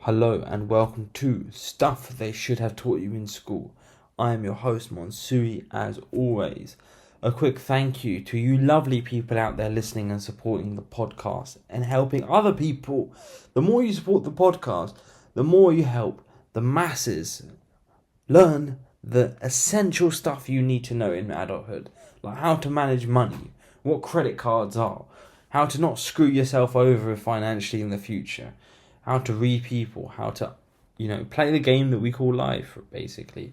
Hello and welcome to Stuff They Should Have Taught You in School. I am your host, Monsuri, as always. A quick thank you to you lovely people out there listening and supporting the podcast and helping other people. The more you support the podcast, the more you help the masses learn the essential stuff you need to know in adulthood, like how to manage money, what credit cards are, how to not screw yourself over financially in the future, how to read people, how to, play the game that we call life, basically.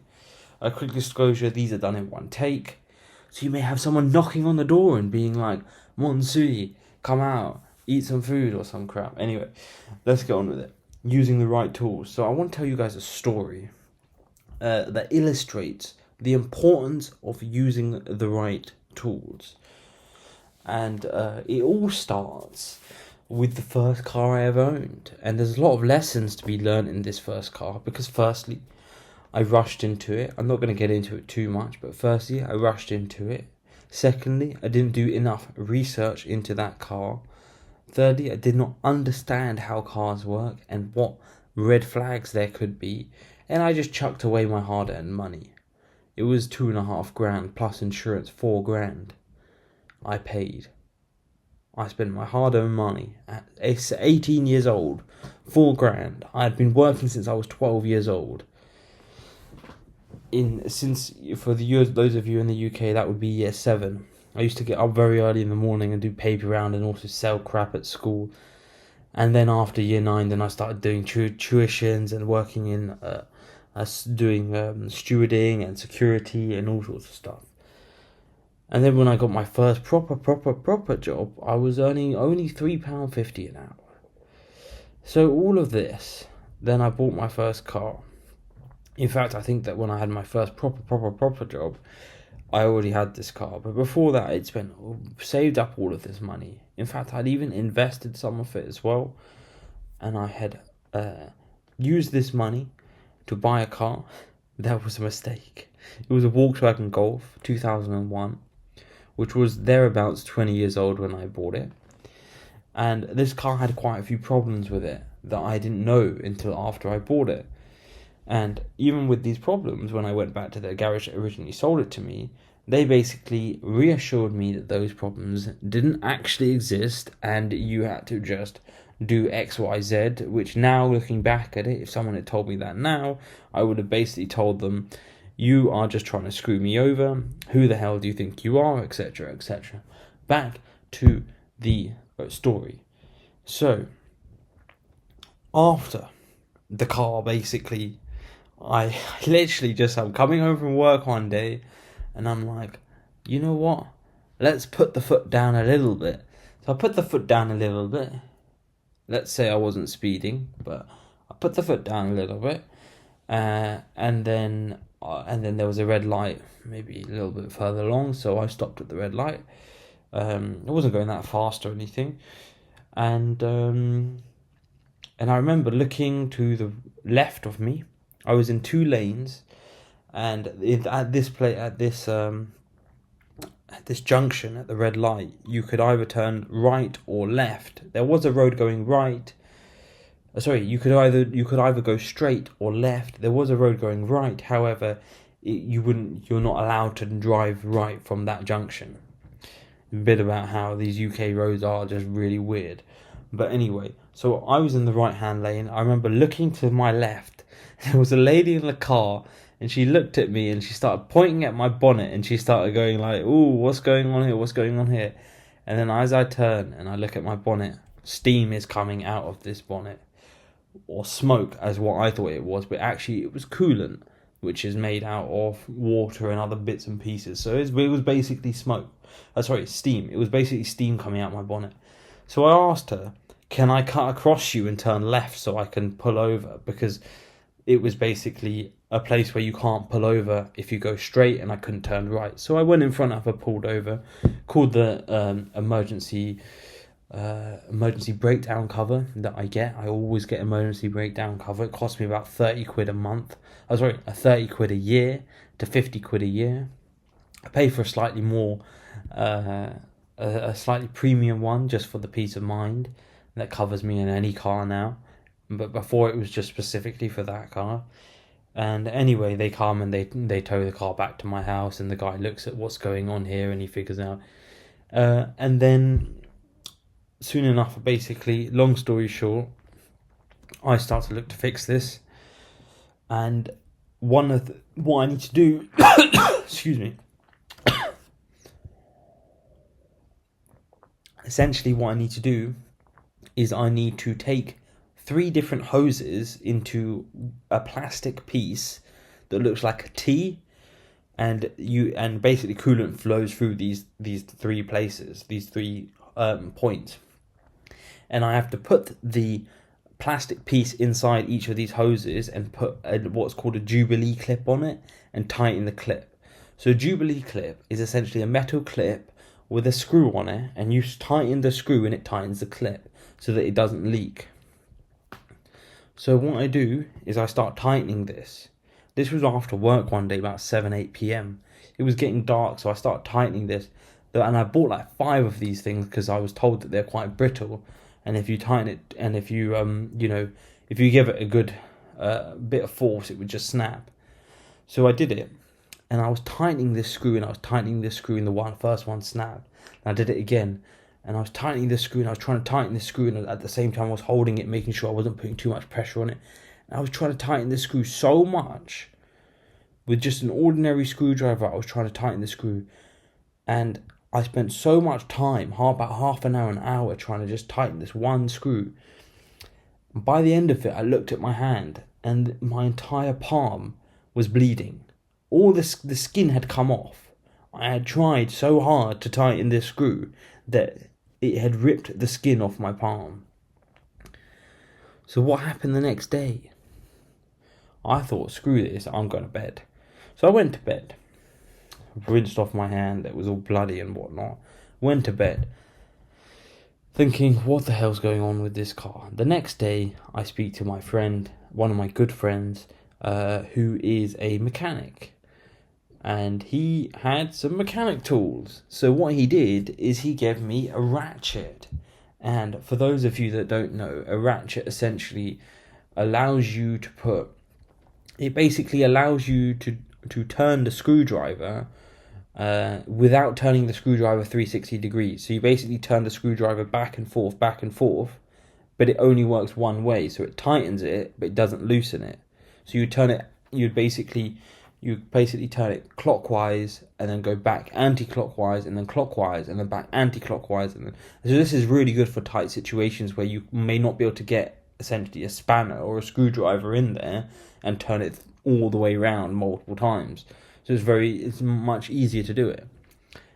A quick disclosure, these are done in one take. So you may have someone knocking on the door and being like, Monsui, come out, eat some food or some crap. Anyway, let's get on with it. Using the right tools. So I want to tell you guys a story that illustrates the importance of using the right tools. And it all starts with the first car I ever owned. And there's a lot of lessons to be learned in this first car, because firstly, I rushed into it. I'm not going to get into it too much, but firstly, I rushed into it. Secondly, I didn't do enough research into that car. Thirdly, I did not understand how cars work and what red flags there could be. And I just chucked away my hard-earned money. It was $2,500 plus insurance, $4,000. I paid. I spent my hard-earned money at 18 years old, $4,000. I had been working since I was 12 years old. For those of you in the UK, that would be year 7. I used to get up very early in the morning and do paper round and also sell crap at school. And then after year 9, then I started doing tuitions and working in doing stewarding and security and all sorts of stuff. And then when I got my first proper job, I was earning only £3.50 an hour. So all of this, then I bought my first car. In fact, I think that when I had my first proper job, I already had this car. But before that, I'd saved up all of this money. In fact, I'd even invested some of it as well. And I had used this money to buy a car. That was a mistake. It was a Volkswagen Golf 2001, which was thereabouts 20 years old when I bought it. And this car had quite a few problems with it that I didn't know until after I bought it. And even with these problems, when I went back to the garage that originally sold it to me, they basically reassured me that those problems didn't actually exist and you had to just do X, Y, Z, which now, looking back at it, if someone had told me that now, I would have basically told them, you are just trying to screw me over, who the hell do you think you are, etc, etc. Back to the story. So, after the car, basically, I literally I'm coming home from work one day and I'm like, you know what? Let's put the foot down a little bit. So I put the foot down a little bit. Let's say I wasn't speeding, but I put the foot down a little bit. And then there was a red light, maybe a little bit further along, so I stopped at the red light. I wasn't going that fast or anything. And I remember looking to the left of me. I was in 2 lanes, and at this junction at the red light, you could either turn right or left. There was a road going right. You could either go straight or left. There was a road going right. However, you're not allowed to drive right from that junction. A bit about how these UK roads are just really weird. But anyway, so I was in the right-hand lane. I remember looking to my left. There was a lady in the car, and she looked at me, and she started pointing at my bonnet, and she started going like, ooh, what's going on here? What's going on here? And then as I turn and I look at my bonnet, steam is coming out of this bonnet. Or smoke, as what I thought it was, but actually it was coolant, which is made out of water and other bits and pieces. So it was basically steam. It was basically steam coming out my bonnet. So I asked her, can I cut across you and turn left so I can pull over? Because it was basically a place where you can't pull over if you go straight, and I couldn't turn right. So I went in front of her, pulled over, called the emergency breakdown cover that I get. I always get emergency breakdown cover. It costs me about 30 quid a month. 30 quid a year to 50 quid a year. I pay for a slightly more, a slightly premium one just for the peace of mind that covers me in any car now. but before it was just specifically for that car. And anyway, they come and they tow the car back to my house, and the guy looks at what's going on here and he figures out. And then soon enough, basically, long story short, I start to look to fix this. And what I need to do, excuse me, essentially what I need to do is I need to take 3 different hoses into a plastic piece that looks like a T, and basically coolant flows through these 3 places, these 3 points, and I have to put the plastic piece inside each of these hoses and put what's called a Jubilee clip on it and tighten the clip. So a Jubilee clip is essentially a metal clip with a screw on it, and you tighten the screw and it tightens the clip so that it doesn't leak. So what I do is I start tightening this. This was after work one day, about 7-8 p.m. It was getting dark, so I start tightening this. And I bought like 5 of these things because I was told that they're quite brittle. And if you tighten it, and if you if you give it a good bit of force, it would just snap. So I did it, and I was tightening this screw, and the first one snapped. And I did it again, and I was tightening the screw, and I was trying to tighten the screw, and at the same time I was holding it, making sure I wasn't putting too much pressure on it. And I was trying to tighten the screw so much with just an ordinary screwdriver. I was trying to tighten the screw, and I spent so much time, about half an hour, trying to just tighten this one screw. By the end of it, I looked at my hand, and my entire palm was bleeding. All the skin had come off. I had tried so hard to tighten this screw that it had ripped the skin off my palm. So what happened the next day? I thought, screw this, I'm going to bed. So I went to bed. Rinsed off my hand that was all bloody and whatnot. Went to bed thinking, what the hell's going on with this car? The next day I speak to my friend, one of my good friends, who is a mechanic, and he had some mechanic tools. So what he did is he gave me a ratchet. And for those of you that don't know, a ratchet essentially allows you to turn the screwdriver without turning the screwdriver 360 degrees. So you basically turn the screwdriver back and forth, but it only works one way. So it tightens it, but it doesn't loosen it. So you basically turn it clockwise and then go back anti-clockwise and then clockwise and then back anti-clockwise. So this is really good for tight situations where you may not be able to get essentially a spanner or a screwdriver in there and turn it all the way around multiple times. So it's much easier to do it.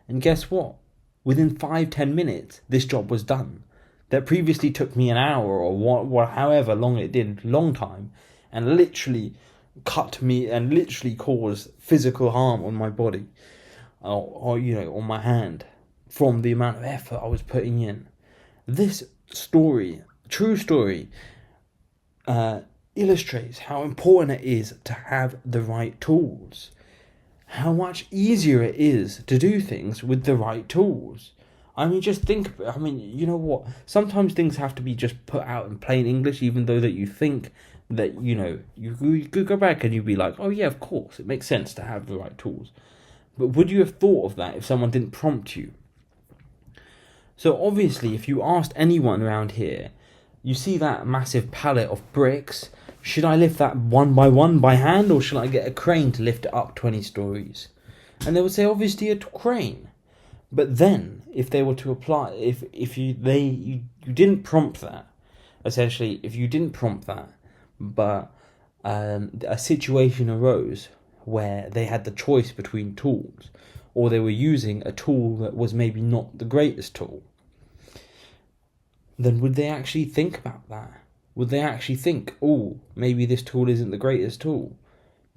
And guess what? Within 5-10 minutes, this job was done. That previously took me an hour or however long it did, long time, and literally cut me and literally caused physical harm on my body or on my hand from the amount of effort I was putting in. This story, true story, illustrates how important it is to have the right tools. How much easier it is to do things with the right tools. I mean, just think, you know what? Sometimes things have to be just put out in plain English, even though that you think that, you could go back and you'd be like, oh yeah, of course, it makes sense to have the right tools. But would you have thought of that if someone didn't prompt you? So obviously, if you asked anyone around here, you see that massive pallet of bricks, should I lift that one by hand, or should I get a crane to lift it up 20 stories? And they would say, obviously, a crane. But then, if they were to apply, if you didn't prompt that, essentially, if you didn't prompt that, but a situation arose where they had the choice between tools, or they were using a tool that was maybe not the greatest tool, then would they actually think about that? Would they actually think, oh, maybe this tool isn't the greatest tool?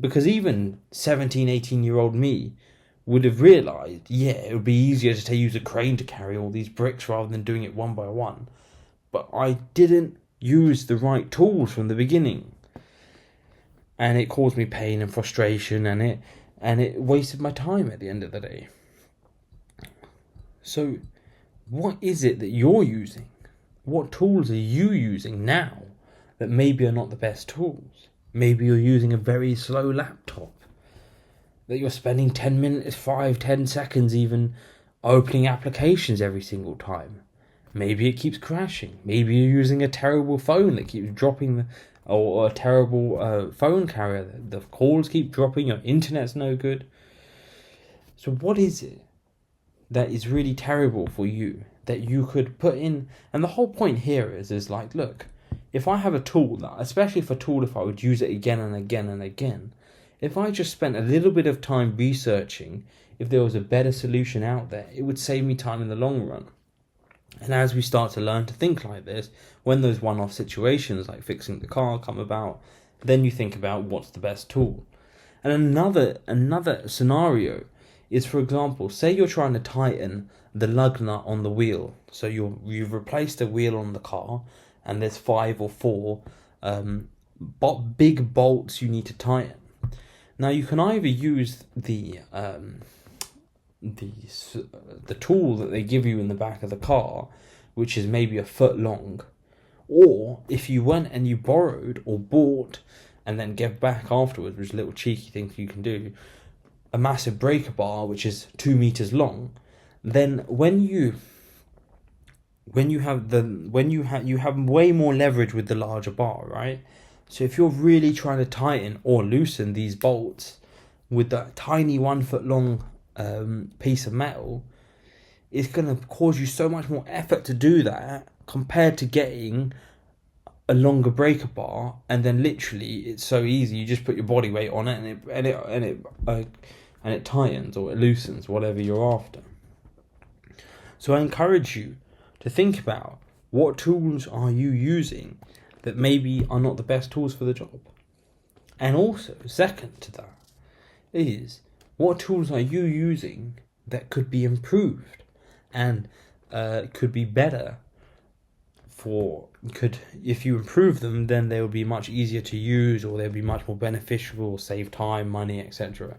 Because even 17, 18-year-old me would have realised, yeah, it would be easier to use a crane to carry all these bricks rather than doing it one by one. But I didn't use the right tools from the beginning. And it caused me pain and frustration, and it wasted my time at the end of the day. So, what is it that you're using? What tools are you using now that maybe are not the best tools. Maybe you're using a very slow laptop, that you're spending 10 minutes, 10 seconds even, opening applications every single time. Maybe it keeps crashing. Maybe you're using a terrible phone that keeps dropping, or a terrible phone carrier. The calls keep dropping, your internet's no good. So what is it that is really terrible for you that you could put in? And the whole point here is like, look, if I have a tool, that, especially if I would use it again and again and again, if I just spent a little bit of time researching if there was a better solution out there, it would save me time in the long run. And as we start to learn to think like this, when those one-off situations like fixing the car come about, then you think about what's the best tool. And another scenario is, for example, say you're trying to tighten the lug nut on the wheel. So you've replaced a wheel on the car, and there's 5 or 4 big bolts you need to tighten. Now you can either use the tool that they give you in the back of the car, which is maybe a foot long, or if you went and you borrowed or bought and then gave back afterwards, which is a little cheeky thing you can do, a massive breaker bar which is 2 meters long, then you have way more leverage with the larger bar, right? So if you're really trying to tighten or loosen these bolts with that tiny 1 foot long piece of metal, it's going to cause you so much more effort to do that compared to getting a longer breaker bar, and then literally it's so easy. You just put your body weight on it, and it tightens or it loosens, whatever you're after. So I encourage you to think about what tools are you using that maybe are not the best tools for the job. And also, second to that, is what tools are you using that could be improved and could be better if you improve them, then they will be much easier to use, or they'll be much more beneficial, save time, money, etc.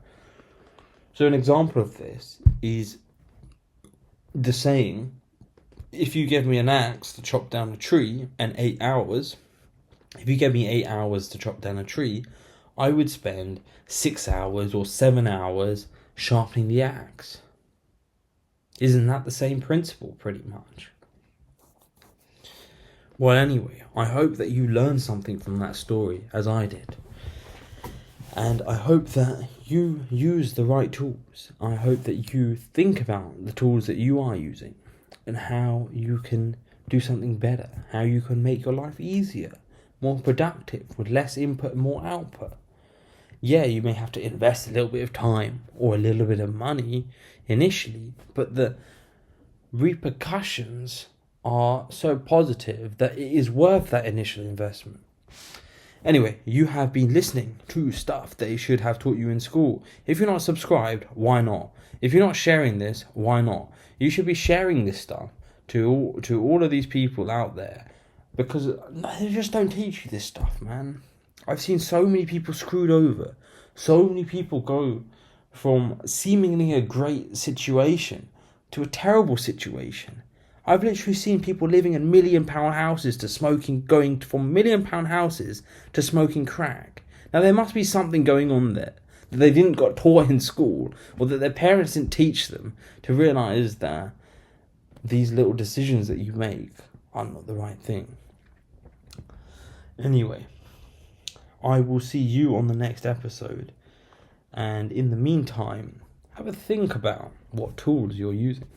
So an example of this is the saying, if you give me an axe to chop down a tree and 8 hours, if you gave me 8 hours to chop down a tree, I would spend 6 hours or 7 hours sharpening the axe. Isn't that the same principle, pretty much? Well, anyway, I hope that you learned something from that story, as I did. And I hope that you use the right tools. I hope that you think about the tools that you are using and how you can do something better, how you can make your life easier, more productive, with less input and more output. Yeah, you may have to invest a little bit of time or a little bit of money initially, but the repercussions are so positive that it is worth that initial investment. Anyway, you have been listening to stuff they should have taught you in school. If you're not subscribed, why not? If you're not sharing this, why not? You should be sharing this stuff to all of these people out there, because they just don't teach you this stuff, man. I've seen so many people screwed over. So many people go from seemingly a great situation to a terrible situation. I've literally seen people living in £1 million houses going from £1 million houses to smoking crack. Now there must be something going on there that they didn't got taught in school, or that their parents didn't teach them to realise that these little decisions that you make are not the right thing. Anyway, I will see you on the next episode, and in the meantime, have a think about what tools you're using.